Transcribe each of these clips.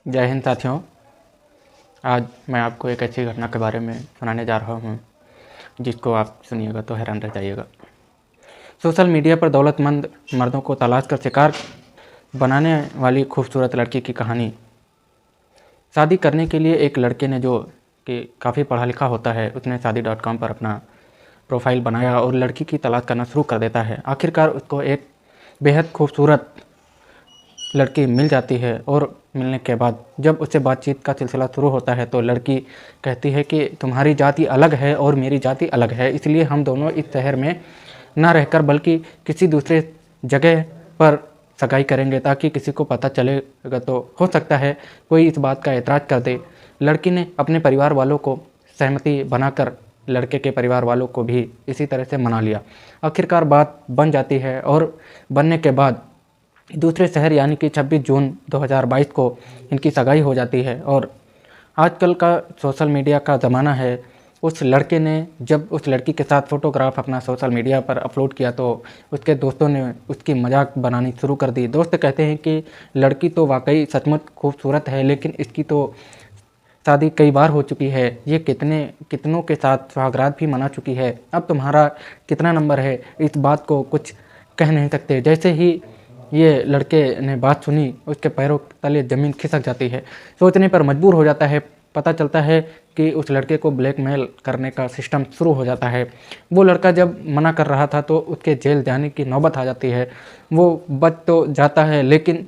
जय हिंद साथियों। आज मैं आपको एक ऐसी घटना के बारे में सुनाने जा रहा हूँ जिसको आप सुनिएगा तो हैरान रह जाइएगा। सोशल मीडिया पर दौलतमंद मर्दों को तलाश कर शिकार बनाने वाली खूबसूरत लड़की की कहानी। शादी करने के लिए एक लड़के ने, जो कि काफ़ी पढ़ा लिखा होता है, उसने शादी.com पर अपना प्रोफाइल बनाया और लड़की की तलाश करना शुरू कर देता है। आखिरकार उसको एक बेहद खूबसूरत लड़की मिल जाती है और मिलने के बाद जब उससे बातचीत का सिलसिला शुरू होता है तो लड़की कहती है कि तुम्हारी जाति अलग है और मेरी जाति अलग है, इसलिए हम दोनों इस शहर में ना रहकर बल्कि किसी दूसरे जगह पर सगाई करेंगे, ताकि किसी को पता चलेगा तो हो सकता है कोई इस बात का एतराज़ कर दे। लड़की ने अपने परिवार वालों को सहमति बनाकर लड़के के परिवार वालों को भी इसी तरह से मना लिया। आखिरकार बात बन जाती है और बनने के बाद दूसरे शहर यानी कि 26 जून 2022 को इनकी सगाई हो जाती है। और आजकल का सोशल मीडिया का ज़माना है। उस लड़के ने जब उस लड़की के साथ फ़ोटोग्राफ अपना सोशल मीडिया पर अपलोड किया तो उसके दोस्तों ने उसकी मजाक बनानी शुरू कर दी। दोस्त कहते हैं कि लड़की तो वाकई सचमुच खूबसूरत है, लेकिन इसकी तो शादी कई बार हो चुकी है, ये कितनों के साथ सुहागरात भी मना चुकी है, अब तुम्हारा कितना नंबर है, इस बात को कुछ कह नहीं सकते। जैसे ही ये लड़के ने बात सुनी, उसके पैरों तले ज़मीन खिसक जाती है। सोचने पर मजबूर हो जाता है। पता चलता है कि उस लड़के को ब्लैकमेल करने का सिस्टम शुरू हो जाता है। वो लड़का जब मना कर रहा था तो उसके जेल जाने की नौबत आ जाती है। वो बच तो जाता है, लेकिन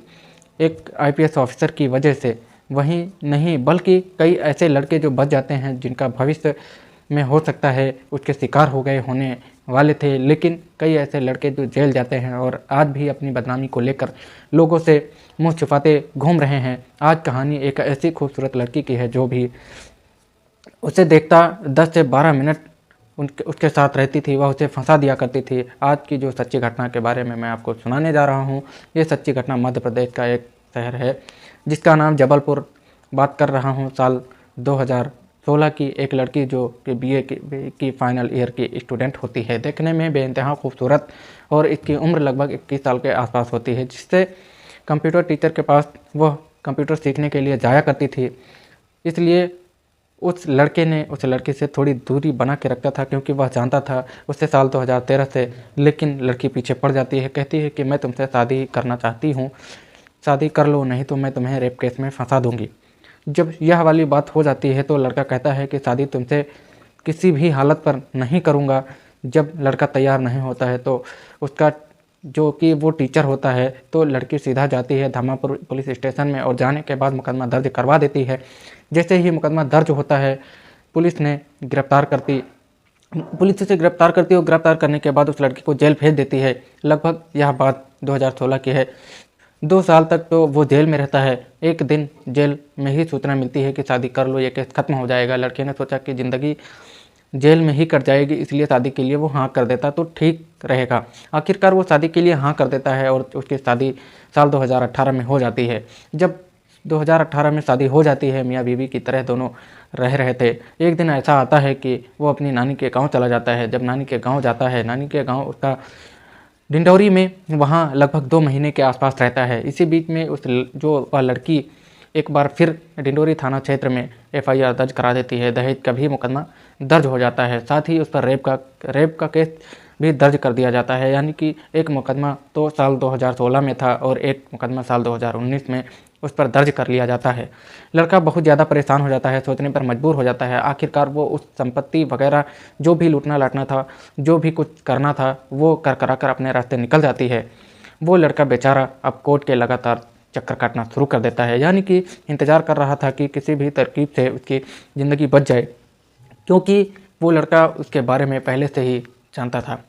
एक IPS ऑफिसर की वजह से वहीं नहीं बल्कि कई ऐसे लड़के जो बच जाते हैं, जिनका भविष्य में हो सकता है उसके शिकार हो गए होने वाले थे, लेकिन कई ऐसे लड़के जो जेल जाते हैं और आज भी अपनी बदनामी को लेकर लोगों से मुंह छिपाते घूम रहे हैं। आज कहानी एक ऐसी खूबसूरत लड़की की है जो भी उसे देखता 10 से 12 मिनट उसके साथ रहती थी, वह उसे फंसा दिया करती थी। आज की जो सच्ची घटना के बारे में मैं आपको सुनाने जा रहा हूँ, ये सच्ची घटना मध्य प्रदेश का एक शहर है जिसका नाम जबलपुर। बात कर रहा हूँ साल 2016 की। एक लड़की जो कि BA की फाइनल ईयर की स्टूडेंट होती है, देखने में बेइंतहा खूबसूरत और इसकी उम्र लगभग 21 साल के आसपास होती है, जिससे कंप्यूटर टीचर के पास वह कंप्यूटर सीखने के लिए जाया करती थी। इसलिए उस लड़के ने उस लड़की से थोड़ी दूरी बना के रखा था, क्योंकि वह जानता था उससे साल 2013 से। लेकिन लड़की पीछे पड़ जाती है, कहती है कि मैं तुमसे शादी करना चाहती हूँ, शादी कर लो, नहीं तो मैं तुम्हें रेप केस में फंसा दूंगी। जब यह वाली बात हो जाती है तो लड़का कहता है कि शादी तुमसे किसी भी हालत पर नहीं करूँगा। जब लड़का तैयार नहीं होता है तो उसका जो कि वो टीचर होता है, तो लड़की सीधा जाती है धामापुर पुलिस स्टेशन में और जाने के बाद मुकदमा दर्ज करवा देती है। जैसे ही मुकदमा दर्ज होता है, पुलिस उसे गिरफ्तार करती और गिरफ्तार करने के बाद उस लड़की को जेल भेज देती है। लगभग यह बात 2016 की है। 2 साल तक तो वो जेल में रहता है। एक दिन जेल में ही सूचना मिलती है कि शादी कर लो, ये केस खत्म हो जाएगा। लड़के ने सोचा कि ज़िंदगी जेल में ही कट जाएगी, इसलिए शादी के लिए वो हाँ कर देता तो ठीक रहेगा। आखिरकार वो शादी के लिए हाँ कर देता है और उसकी शादी साल 2018 में हो जाती है। जब 2018 में शादी हो जाती है, मियाँ बीवी की तरह दोनों रह रहे थे। एक दिन ऐसा आता है कि वो अपनी नानी के गाँव चला जाता है। जब नानी के गाँव जाता है, नानी के गाँव उसका डिंडौरी में, वहाँ लगभग 2 महीने के आसपास रहता है। इसी बीच में वह लड़की एक बार फिर डिंडौरी थाना क्षेत्र में FIR दर्ज करा देती है। दहेज का भी मुकदमा दर्ज हो जाता है, साथ ही उस पर रेप का केस भी दर्ज कर दिया जाता है। यानी कि एक मुकदमा तो साल 2016 में था और एक मुकदमा साल 2019 में उस पर दर्ज कर लिया जाता है। लड़का बहुत ज़्यादा परेशान हो जाता है, सोचने पर मजबूर हो जाता है। आखिरकार वो उस संपत्ति वगैरह जो भी लूटना लाटना था, जो भी कुछ करना था, वो करा कर अपने रास्ते निकल जाती है। वो लड़का बेचारा अब कोर्ट के लगातार चक्कर काटना शुरू कर देता है, यानी कि इंतज़ार कर रहा था कि किसी भी तरकीब से उसकी ज़िंदगी बच जाए, क्योंकि वो लड़का उसके बारे में पहले से ही जानता था।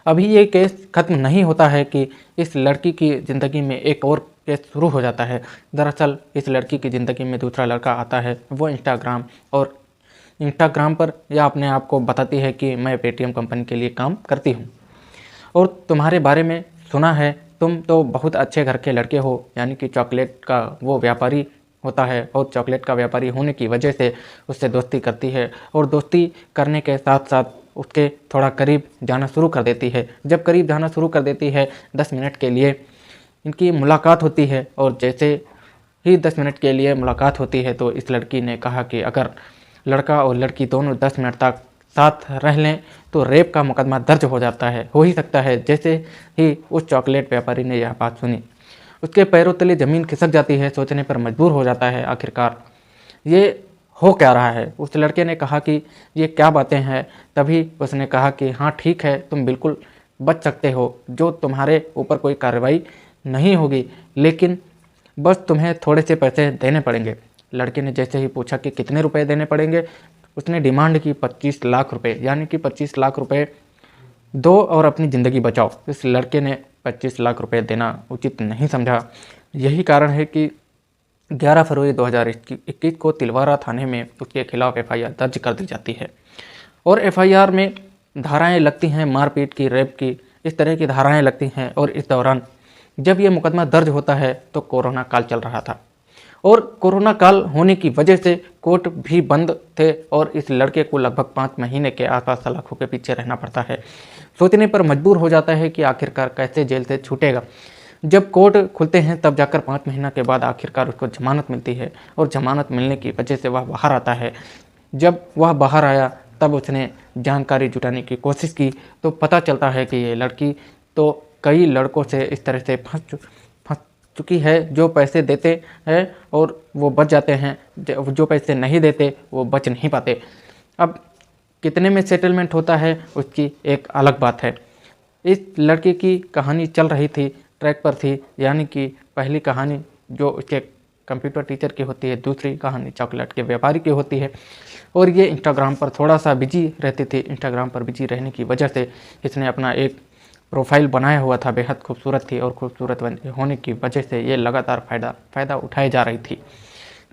अभी ये केस ख़त्म नहीं होता है कि इस लड़की की ज़िंदगी में एक और केस शुरू हो जाता है। दरअसल इस लड़की की ज़िंदगी में दूसरा लड़का आता है। वो इंस्टाग्राम पर या अपने आप को बताती है कि मैं पेटीएम कंपनी के लिए काम करती हूँ और तुम्हारे बारे में सुना है, तुम तो बहुत अच्छे घर के लड़के हो। यानी कि चॉकलेट का वो व्यापारी होता है और चॉकलेट का व्यापारी होने की वजह से उससे दोस्ती करती है और दोस्ती करने के साथ साथ उसके थोड़ा करीब जाना शुरू कर देती है। जब करीब जाना शुरू कर देती है, 10 मिनट के लिए इनकी मुलाकात होती है और जैसे ही 10 मिनट के लिए मुलाकात होती है तो इस लड़की ने कहा कि अगर लड़का और लड़की दोनों 10 मिनट तक साथ रह लें तो रेप का मुकदमा दर्ज हो जाता है, हो ही सकता है। जैसे ही उस चॉकलेट व्यापारी ने यह बात सुनी, उसके पैरों तले ज़मीन खिसक जाती है, सोचने पर मजबूर हो जाता है आखिरकार ये हो क्या रहा है। उस लड़के ने कहा कि ये क्या बातें हैं। तभी उसने कहा कि हाँ ठीक है, तुम बिल्कुल बच सकते हो, जो तुम्हारे ऊपर कोई कार्रवाई नहीं होगी, लेकिन बस तुम्हें थोड़े से पैसे देने पड़ेंगे। लड़के ने जैसे ही पूछा कि कितने रुपए देने पड़ेंगे, उसने डिमांड की 25 लाख रुपए, यानी कि 25 लाख रुपए दो और अपनी ज़िंदगी बचाओ। इस लड़के ने 25 लाख रुपए देना उचित नहीं समझा। यही कारण है कि 11 फरवरी 2021 को तिलवारा थाने में उसके खिलाफ एफआईआर दर्ज कर दी जाती है और एफआईआर में धाराएं लगती हैं मारपीट की, रेप की, इस तरह की धाराएं लगती हैं। और इस दौरान जब ये मुकदमा दर्ज होता है तो कोरोना काल चल रहा था और कोरोना काल होने की वजह से कोर्ट भी बंद थे और इस लड़के को लगभग 5 महीने के आसपास सलाखों के पीछे रहना पड़ता है। सोचने पर मजबूर हो जाता है कि आखिरकार कैसे जेल से छूटेगा। जब कोर्ट खुलते हैं तब जाकर 5 महीना के बाद आखिरकार उसको जमानत मिलती है और जमानत मिलने की वजह से वह बाहर आता है। जब वह बाहर आया तब उसने जानकारी जुटाने की कोशिश की तो पता चलता है कि ये लड़की तो कई लड़कों से इस तरह से फंस चुकी है, जो पैसे देते हैं और वो बच जाते हैं, जो पैसे नहीं देते वो बच नहीं पाते। अब कितने में सेटलमेंट होता है उसकी एक अलग बात है। इस लड़के की कहानी चल रही थी, ट्रैक पर थी, यानी कि पहली कहानी जो उसके कंप्यूटर टीचर की होती है, दूसरी कहानी चॉकलेट के व्यापारी की होती है। और ये इंस्टाग्राम पर थोड़ा सा बिजी रहती थी। इंस्टाग्राम पर बिजी रहने की वजह से इसने अपना एक प्रोफाइल बनाया हुआ था, बेहद खूबसूरत थी और खूबसूरत होने की वजह से ये लगातार फ़ायदा उठाई जा रही थी।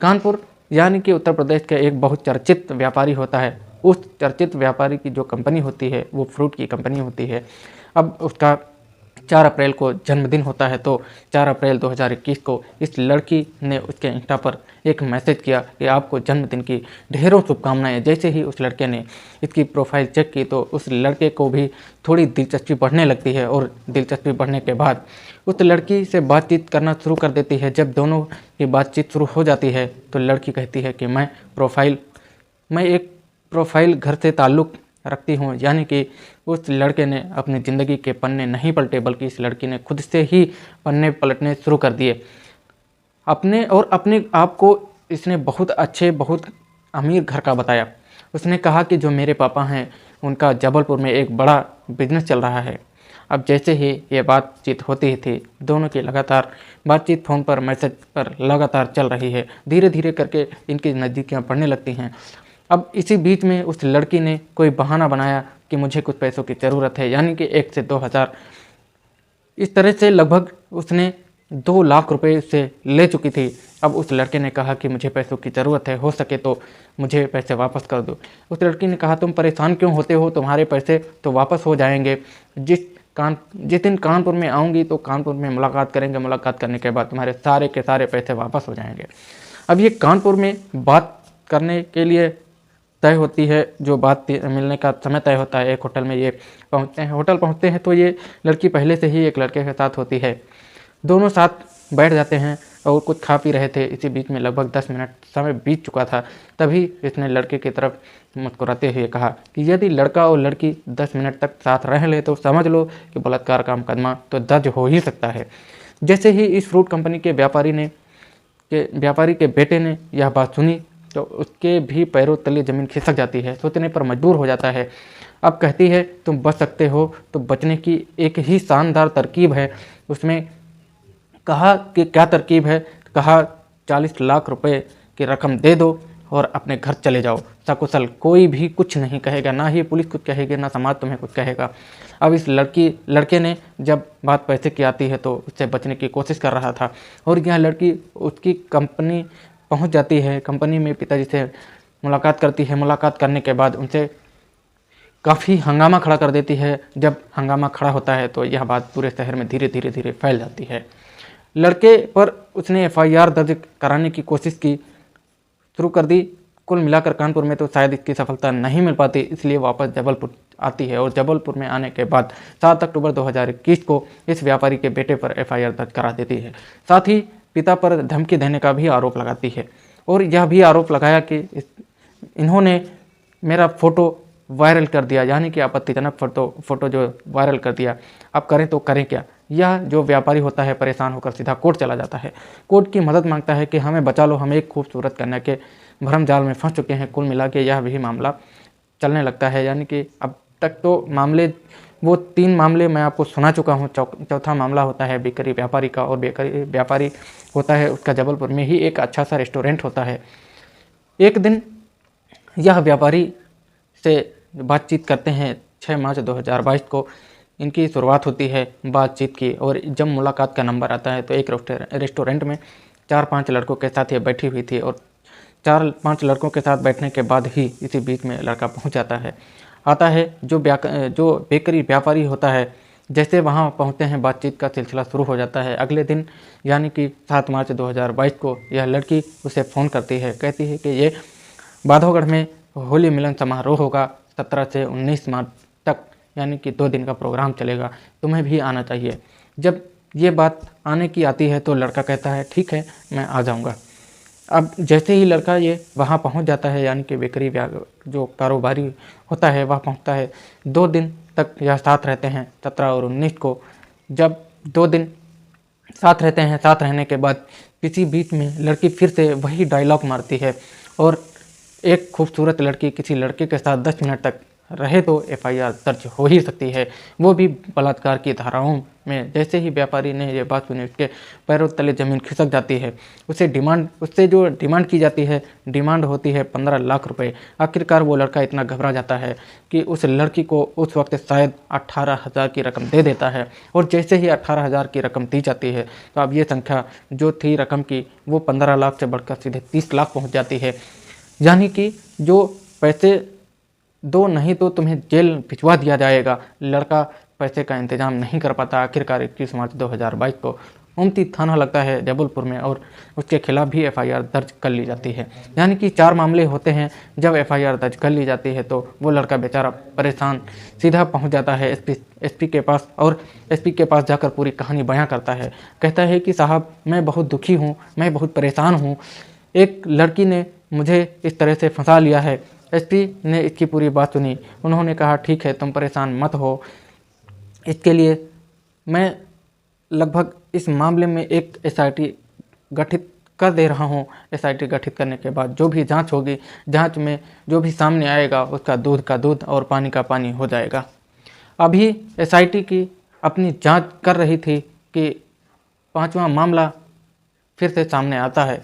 कानपुर यानी कि उत्तर प्रदेश का एक बहुत चर्चित व्यापारी होता है। उस चर्चित व्यापारी की जो कंपनी होती है वो फ्रूट की कंपनी होती है। अब उसका 4 अप्रैल को जन्मदिन होता है तो 4 अप्रैल 2021 को इस लड़की ने उसके इंस्टा पर एक मैसेज किया कि आपको जन्मदिन की ढेरों शुभकामनाएं। जैसे ही उस लड़के ने इसकी प्रोफाइल चेक की तो उस लड़के को भी थोड़ी दिलचस्पी बढ़ने लगती है और दिलचस्पी बढ़ने के बाद उस लड़की से बातचीत करना शुरू कर देती है। जब दोनों की बातचीत शुरू हो जाती है तो लड़की कहती है कि मैं एक प्रोफाइल घर से ताल्लुक़ रखती हूँ, यानी कि उस लड़के ने अपनी ज़िंदगी के पन्ने नहीं पलटे बल्कि इस लड़की ने खुद से ही पन्ने पलटने शुरू कर दिए। अपने आप को इसने बहुत अच्छे, बहुत अमीर घर का बताया। उसने कहा कि जो मेरे पापा हैं उनका जबलपुर में एक बड़ा बिजनेस चल रहा है। अब जैसे ही ये बातचीत होती थी, दोनों की लगातार बातचीत फ़ोन पर, मैसेज पर लगातार चल रही है। धीरे धीरे करके इनकी नज़दीकियाँ बढ़ने लगती हैं। अब इसी बीच में उस लड़की ने कोई बहाना बनाया कि मुझे कुछ पैसों की ज़रूरत है, यानी कि 1 से 2 हज़ार, इस तरह से लगभग उसने 2 लाख रुपए उससे ले चुकी थी। अब उस लड़के ने कहा कि मुझे पैसों की ज़रूरत है, हो सके तो मुझे पैसे वापस कर दो। उस लड़की ने कहा तुम परेशान क्यों होते हो, तुम्हारे पैसे तो वापस हो जाएंगे। जिस दिन कानपुर में आऊँगी तो कानपुर में मुलाकात करेंगे, मुलाकात करने के बाद तुम्हारे सारे के सारे पैसे वापस हो जाएंगे। अब ये कानपुर में बात करने के लिए तय होती है, जो बात मिलने का समय तय होता है। एक होटल में ये पहुंचते हैं। होटल पहुंचते हैं तो ये लड़की पहले से ही एक लड़के के साथ होती है। दोनों साथ बैठ जाते हैं और कुछ खा पी रहे थे। इसी बीच में लगभग 10 मिनट समय बीत चुका था। तभी इसने लड़के की तरफ मुस्कुराते हुए कहा कि यदि लड़का और लड़की 10 मिनट तक साथ रह ले तो समझ लो कि बलात्कार का मुकदमा तो दर्ज हो ही सकता है। जैसे ही इस फ्रूट कंपनी के व्यापारी के बेटे ने यह बात सुनी तो उसके भी पैरों तले ज़मीन खिसक जाती है, सोचने पर मजबूर हो जाता है। अब कहती है तुम बच सकते हो तो बचने की एक ही शानदार तरकीब है। उसमें कहा कि क्या तरकीब है, कहा 40 लाख रुपए की रकम दे दो और अपने घर चले जाओ सकुशल, कोई भी कुछ नहीं कहेगा, ना ही पुलिस कुछ कहेगी, ना समाज तुम्हें कुछ कहेगा। अब इस लड़के ने जब बात पैसे की आती है तो उससे बचने की कोशिश कर रहा था और यह लड़की उसकी कंपनी पहुंच जाती है। कंपनी में पिताजी से मुलाकात करती है। मुलाकात करने के बाद उनसे काफ़ी हंगामा खड़ा कर देती है। जब हंगामा खड़ा होता है तो यह बात पूरे शहर में धीरे धीरे फैल जाती है। लड़के पर उसने एफआईआर दर्ज कराने की कोशिश की, शुरू कर दी। कुल मिलाकर कानपुर में तो शायद इसकी सफलता नहीं मिल पाती, इसलिए वापस जबलपुर आती है और जबलपुर में आने के बाद 7 अक्टूबर 2021 को इस व्यापारी के बेटे पर एफआईआर दर्ज करा देती है। साथ ही पिता पर धमकी देने का भी आरोप लगाती है और यह भी आरोप लगाया कि इन्होंने मेरा फ़ोटो वायरल कर दिया, यानी कि आपत्तिजनक फ़ोटो जो वायरल कर दिया। अब करें तो करें क्या। यह जो व्यापारी होता है परेशान होकर सीधा कोर्ट चला जाता है, कोर्ट की मदद मांगता है कि हमें बचा लो, हम एक खूबसूरत कन्या के भ्रम जाल में फंस चुके हैं। कुल मिला के यह भी मामला चलने लगता है, यानी कि अब तक तो मामले वो 3 मामले मैं आपको सुना चुका हूँ। चौथा मामला होता है बेकरी व्यापारी का, और बेकरी व्यापारी होता है उसका जबलपुर में ही एक अच्छा सा रेस्टोरेंट होता है। एक दिन यह व्यापारी से बातचीत करते हैं, 6 मार्च 2022 को इनकी शुरुआत होती है बातचीत की। और जब मुलाकात का नंबर आता है तो एक रेस्टोरेंट में 4-5 लड़कों के साथ ये बैठी हुई थी, और 4-5 लड़कों के साथ बैठने के बाद ही इसी बीच में लड़का पहुंच जाता है। जो बेकरी व्यापारी होता है, जैसे वहां पहुंचते हैं बातचीत का सिलसिला शुरू हो जाता है। अगले दिन यानी कि 7 मार्च 2022 को यह लड़की उसे फ़ोन करती है, कहती है कि ये बांधवगढ़ में होली मिलन समारोह होगा 17 से 19 मार्च तक, यानी कि 2 दिन का प्रोग्राम चलेगा, तुम्हें भी आना चाहिए। जब ये बात आने की आती है तो लड़का कहता है ठीक है मैं आ जाऊँगा। अब जैसे ही लड़का ये वहाँ पहुँच जाता है, यानी कि बेकरी जो कारोबारी होता है वह पहुँचता है। 2 दिन तक यह साथ रहते हैं, 17 और 19 को। जब 2 दिन साथ रहते हैं, साथ रहने के बाद किसी बीच में लड़की फिर से वही डायलॉग मारती है, और एक खूबसूरत लड़की किसी लड़के के साथ 10 मिनट तक रहे तो एफआईआर दर्ज हो ही सकती है, वो भी बलात्कार की धाराओं में। जैसे ही व्यापारी ने ये बात सुनी उसके पैरों तले ज़मीन खिसक जाती है। उससे जो डिमांड की जाती है, डिमांड होती है 15 लाख रुपए। आखिरकार वो लड़का इतना घबरा जाता है कि उस लड़की को उस वक्त शायद 18,000 की रकम दे देता है, और जैसे ही 18,000 की रकम दी जाती है तो अब ये संख्या जो थी रकम की वो 15 लाख से बढ़कर सीधे 30 लाख पहुँच जाती है। यानी कि जो पैसे दो नहीं तो तुम्हें जेल भिजवा दिया जाएगा। लड़का पैसे का इंतजाम नहीं कर पाता। आखिरकार 21 मार्च 2022 को ओमती थाना लगता है जबलपुर में, और उसके खिलाफ भी एफआईआर दर्ज कर ली जाती है। यानी कि 4 मामले होते हैं। जब एफआईआर दर्ज कर ली जाती है तो वो लड़का बेचारा परेशान सीधा पहुंच जाता है एसपी के पास, और एसपी के पास जाकर पूरी कहानी बयां करता है। कहता है कि साहब मैं बहुत दुखी हूँ, मैं बहुत परेशान हूँ, एक लड़की ने मुझे इस तरह से फंसा लिया है। एसपी ने इसकी पूरी बात सुनी। उन्होंने कहा ठीक है तुम परेशान मत हो, इसके लिए मैं लगभग इस मामले में एक एसआईटी गठित कर दे रहा हूं। एसआईटी गठित करने के बाद जो भी जांच होगी, जांच में जो भी सामने आएगा उसका दूध का दूध और पानी का पानी हो जाएगा। अभी एसआईटी की अपनी जांच कर रही थी कि 5वां मामला फिर से सामने आता है।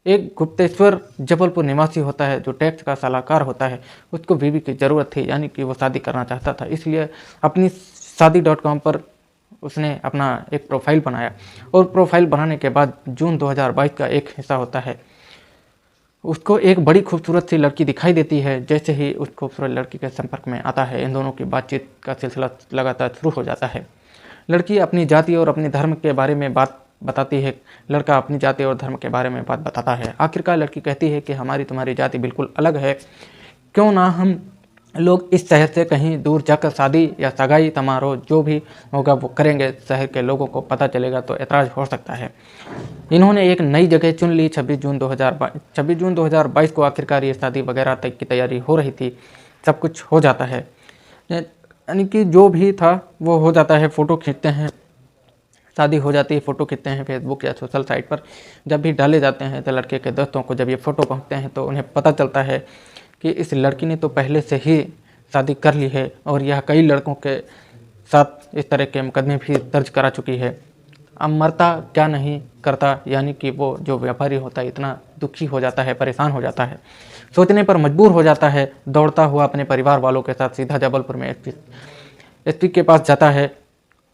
एक गुप्तेश्वर जबलपुर निवासी होता है जो टैक्स का सलाहकार होता है, उसको बीवी की ज़रूरत थी, यानी कि वो शादी करना चाहता था। इसलिए अपनी शादी.com पर उसने अपना एक प्रोफाइल बनाया, और प्रोफाइल बनाने के बाद जून 2022 का एक हिस्सा होता है। उसको एक बड़ी खूबसूरत सी लड़की दिखाई देती है। जैसे ही उस खूबसूरत लड़की के संपर्क में आता है, इन दोनों की बातचीत का सिलसिला लगातार शुरू हो जाता है। लड़की अपनी जाति और अपने धर्म के बारे में बात बताती है, लड़का अपनी जाति और धर्म के बारे में बात बताता है। आखिरकार लड़की कहती है कि हमारी तुम्हारी जाति बिल्कुल अलग है, क्यों ना हम लोग इस शहर से कहीं दूर जाकर शादी या सगाई समारोह जो भी होगा वो करेंगे, शहर के लोगों को पता चलेगा तो ऐतराज़ हो सकता है। इन्होंने एक नई जगह चुन ली। 26 जून 2022 को आखिरकार ये शादी वगैरह तक की तैयारी हो रही थी। सब कुछ हो जाता है, यानी कि जो भी था वो हो जाता है। फ़ोटो खींचते हैं, शादी हो जाती है, फ़ोटो खींचते हैं फेसबुक या सोशल साइट पर। जब भी डाले जाते हैं तो लड़के के दोस्तों को जब ये फ़ोटो पहुँचते हैं तो उन्हें पता चलता है कि इस लड़की ने तो पहले से ही शादी कर ली है, और यह कई लड़कों के साथ इस तरह के मुकदमे भी दर्ज करा चुकी है। अब मरता क्या नहीं करता, यानी कि वो जो व्यापारी होता है इतना दुखी हो जाता है, परेशान हो जाता है, सोचने पर मजबूर हो जाता है। दौड़ता हुआ अपने परिवार वालों के साथ सीधा जबलपुर में एसपी के पास जाता है,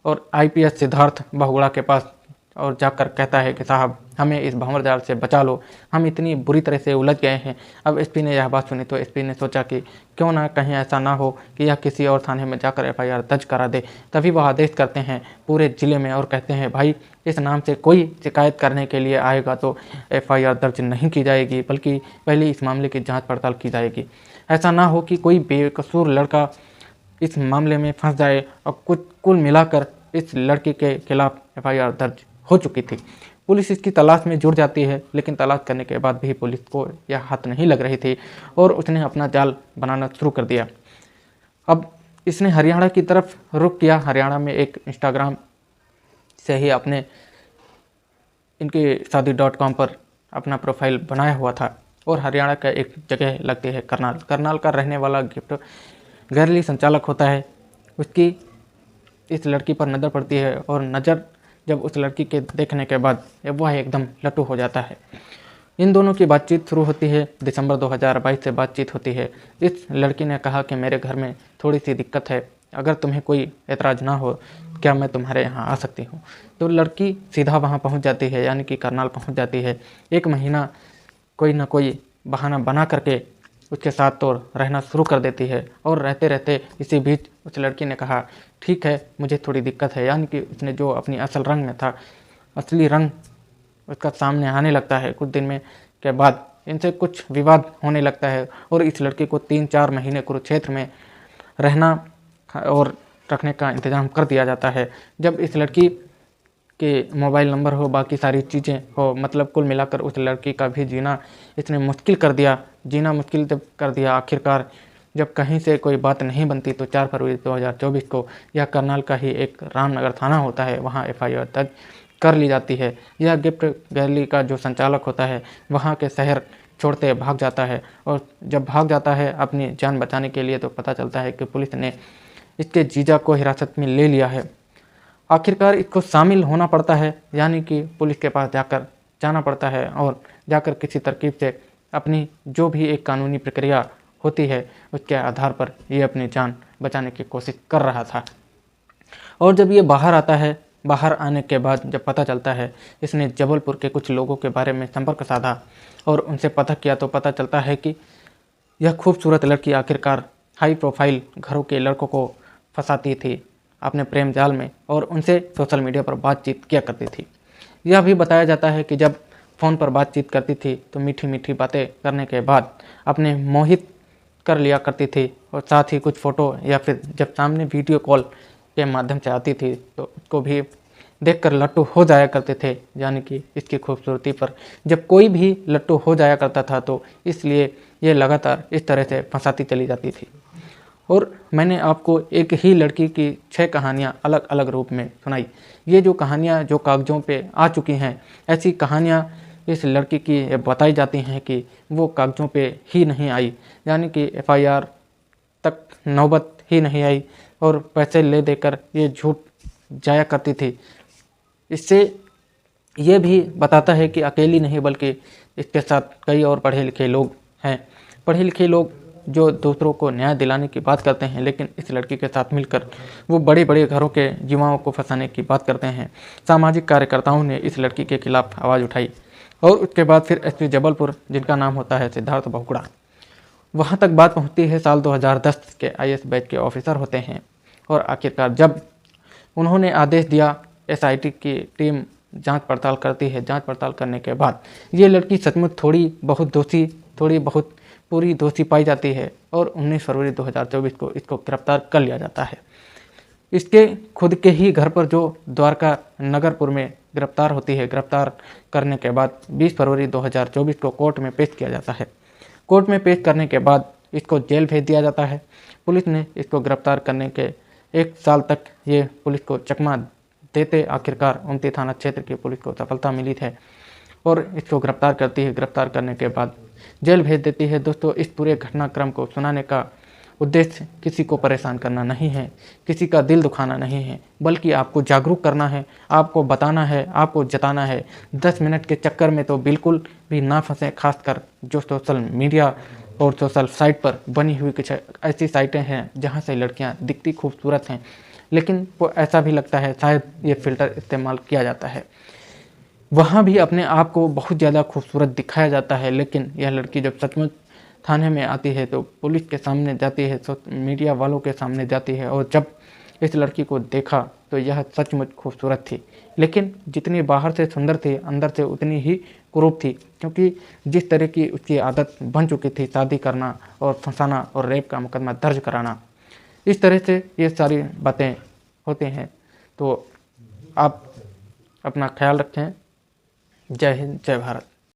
और आईपीएस सिद्धार्थ बहुगुणा के पास, और जाकर कहता है कि साहब हमें इस भंवर जाल से बचा लो, हम इतनी बुरी तरह से उलझ गए हैं। अब एसपी ने यह बात सुनी तो एसपी ने सोचा कि क्यों ना कहीं ऐसा ना हो कि यह किसी और थाने में जाकर एफआईआर दर्ज करा दे। तभी वह आदेश करते हैं पूरे ज़िले में, और कहते हैं भाई इस नाम से कोई शिकायत करने के लिए आएगा तो एफआईआर दर्ज नहीं की जाएगी, बल्कि पहले इस मामले की जाँच पड़ताल की जाएगी। ऐसा ना हो कि कोई बेकसूर लड़का इस मामले में फंस जाए। और कुल मिलाकर इस लड़की के खिलाफ एफआईआर दर्ज हो चुकी थी। पुलिस इसकी तलाश में जुट जाती है, लेकिन तलाश करने के बाद भी पुलिस को यह हाथ नहीं लग रही थी और उसने अपना जाल बनाना शुरू कर दिया। अब इसने हरियाणा की तरफ रुख किया। हरियाणा में एक इंस्टाग्राम से ही अपने इनके शादी.com पर अपना प्रोफाइल बनाया हुआ था और हरियाणा का एक जगह लगती है करनाल का रहने वाला गिफ्ट गैलरी संचालक होता है। उसकी इस लड़की पर नज़र पड़ती है और नज़र जब उस लड़की के देखने के बाद वह एकदम लट्टू हो जाता है। इन दोनों की बातचीत शुरू होती है। दिसंबर 2022 से बातचीत होती है। इस लड़की ने कहा कि मेरे घर में थोड़ी सी दिक्कत है, अगर तुम्हें कोई एतराज़ ना हो क्या मैं तुम्हारे यहाँ आ सकती हूँ। तो लड़की सीधा वहाँ पहुँच जाती है, यानी कि करनाल पहुँच जाती है। 1 महीना कोई ना कोई बहाना बना करके उसके साथ तो रहना शुरू कर देती है और रहते रहते इसी बीच उस लड़की ने कहा ठीक है मुझे थोड़ी दिक्कत है, यानी कि उसने जो अपनी असल रंग में था, असली रंग उसका सामने आने लगता है। कुछ दिन में के बाद इनसे कुछ विवाद होने लगता है और इस लड़की को 3-4 महीने कुरुक्षेत्र में रहना और रखने का इंतज़ाम कर दिया जाता है। जब इस लड़की के मोबाइल नंबर हो, बाकी सारी चीज़ें हो, मतलब कुल मिलाकर उस लड़की का भी जीना इसने मुश्किल कर दिया। जीना मुश्किल जब कर दिया, आखिरकार जब कहीं से कोई बात नहीं बनती तो 4 फरवरी 2024 को यह करनाल का ही एक रामनगर थाना होता है, वहाँ FIR दर्ज कर ली जाती है। यह गिफ्ट गैलरी का जो संचालक होता है वहाँ के शहर छोड़ते भाग जाता है और जब भाग जाता है अपनी जान बचाने के लिए तो पता चलता है कि पुलिस ने इसके जीजा को हिरासत में ले लिया है। आखिरकार इसको शामिल होना पड़ता है, यानी कि पुलिस के पास जाना पड़ता है और जाकर किसी तरकीब से अपनी जो भी एक कानूनी प्रक्रिया होती है उसके आधार पर ये अपनी जान बचाने की कोशिश कर रहा था। और जब ये बाहर आता है, बाहर आने के बाद जब पता चलता है, इसने जबलपुर के कुछ लोगों के बारे में संपर्क साधा और उनसे पता किया तो पता चलता है कि यह खूबसूरत लड़की आखिरकार हाई प्रोफाइल घरों के लड़कों को फंसाती थी अपने प्रेम जाल में और उनसे सोशल मीडिया पर बातचीत किया करती थी। यह भी बताया जाता है कि जब फ़ोन पर बातचीत करती थी तो मीठी मीठी बातें करने के बाद अपने मोहित कर लिया करती थी और साथ ही कुछ फ़ोटो या फिर जब सामने वीडियो कॉल के माध्यम से आती थी तो उसको भी देखकर लट्टू हो जाया करते थे, यानी कि इसकी खूबसूरती पर जब कोई भी लट्टू हो जाया करता था तो इसलिए ये लगातार इस तरह से फंसाती चली जाती थी। और मैंने आपको एक ही लड़की की 6 कहानियाँ अलग अलग रूप में सुनाई। ये जो कहानियाँ जो कागज़ों पे आ चुकी हैं, ऐसी कहानियाँ इस लड़की की बताई जाती हैं कि वो कागज़ों पे ही नहीं आई, यानी कि FIR तक नौबत ही नहीं आई और पैसे ले देकर ये झूठ जाया करती थी। इससे ये भी बताता है कि अकेली नहीं बल्कि इसके साथ कई और पढ़े लिखे लोग हैं। पढ़े लिखे लोग जो दूसरों को न्याय दिलाने की बात करते हैं, लेकिन इस लड़की के साथ मिलकर वो बड़े बड़े घरों के युवाओं को फंसाने की बात करते हैं। सामाजिक कार्यकर्ताओं ने इस लड़की के खिलाफ आवाज़ उठाई और उसके बाद फिर SP जबलपुर, जिनका नाम होता है सिद्धार्थ बहुगुणा, वहाँ तक बात पहुँचती है। साल 2010 के IAS बैच के ऑफिसर होते हैं और आखिरकार जब उन्होंने आदेश दिया, SIT की टीम जांच पड़ताल करती है। जांच पड़ताल करने के बाद ये लड़की सचमुच थोड़ी बहुत पूरी दोषी पाई जाती है और 19 फरवरी 2024 को इसको गिरफ्तार कर लिया जाता है। इसके खुद के ही घर पर जो द्वारका नगरपुर में गिरफ्तार होती है। गिरफ्तार करने के बाद 20 फरवरी 2024 को कोर्ट में पेश किया जाता है। कोर्ट में पेश करने के बाद इसको जेल भेज दिया जाता है। पुलिस ने इसको गिरफ्तार करने के 1 साल तक ये पुलिस को चकमा देते आखिरकार उमती थाना क्षेत्र की पुलिस को सफलता मिली है और इसको गिरफ्तार करती है। गिरफ्तार करने के बाद जेल भेज देती है। दोस्तों, इस पूरे घटनाक्रम को सुनाने का उद्देश्य किसी को परेशान करना नहीं है, किसी का दिल दुखाना नहीं है, बल्कि आपको जागरूक करना है, आपको बताना है, आपको जताना है। 10 मिनट के चक्कर में तो बिल्कुल भी ना फंसें, खासकर जो सोशल मीडिया और सोशल साइट पर बनी हुई कुछ ऐसी साइटें हैं जहां से लड़कियां दिखती खूबसूरत हैं, लेकिन वो ऐसा भी लगता है शायद ये फ़िल्टर इस्तेमाल किया जाता है। वहाँ भी अपने आप को बहुत ज़्यादा खूबसूरत दिखाया जाता है, लेकिन यह लड़की जब सचमुच थाने में आती है तो पुलिस के सामने जाती है, मीडिया वालों के सामने जाती है और जब इस लड़की को देखा तो यह सचमुच खूबसूरत थी, लेकिन जितनी बाहर से सुंदर थी अंदर से उतनी ही कुरूप थी, क्योंकि जिस तरह की उसकी आदत बन चुकी थी शादी करना और फंसाना और रेप का मुकदमा दर्ज कराना, इस तरह से ये सारी बातें होती हैं। तो आप अपना ख्याल रखें। जय हिंद, जय भारत।